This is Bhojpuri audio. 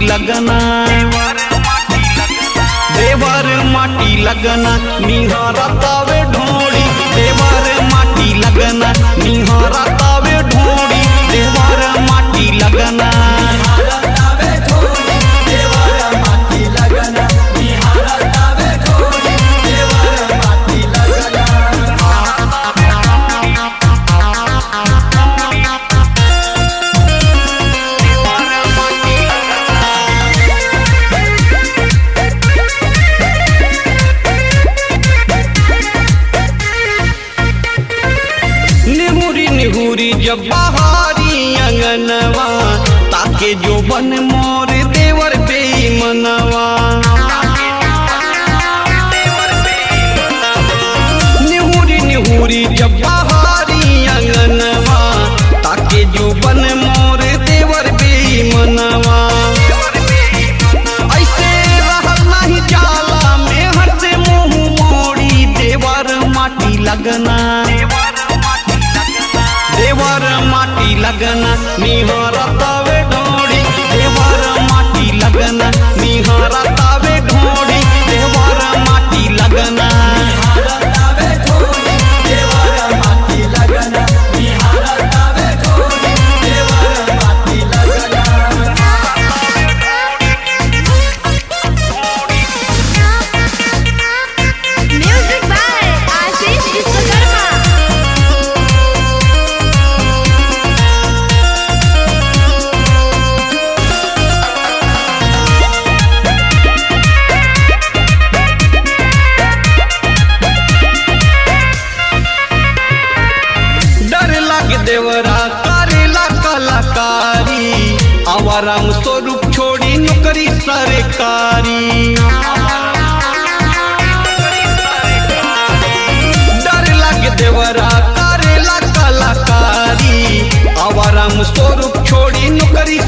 लगना देवर माटी लगना निहारा तावे ढोड़ी देवर माटी लगना निहारा तावे ढोड़ी देवर माटी लगना जब बहारी अंगनवा ताके जो बन मोर देवर बेईमनवा निहुरी निहुरी जब बहारी अंगनवा ताके जो बन मोर देवर बेईमनवा ऐसे रहल नहीं जाला में हर से मुंह मोड़ी देवर माटी लगना देवर माटी लगना निहारा तावे ढोड़ी देवर माटी लगना निहारा तावे ढोड़ी देवर माटी लगना देवरा करेला कलाकारी आवाराम स्वरूप छोड़ी नौकरी सरकारी डर लगे देवरा करेला कलाकारी आवाराम स्वरूप छोड़ी नौकरी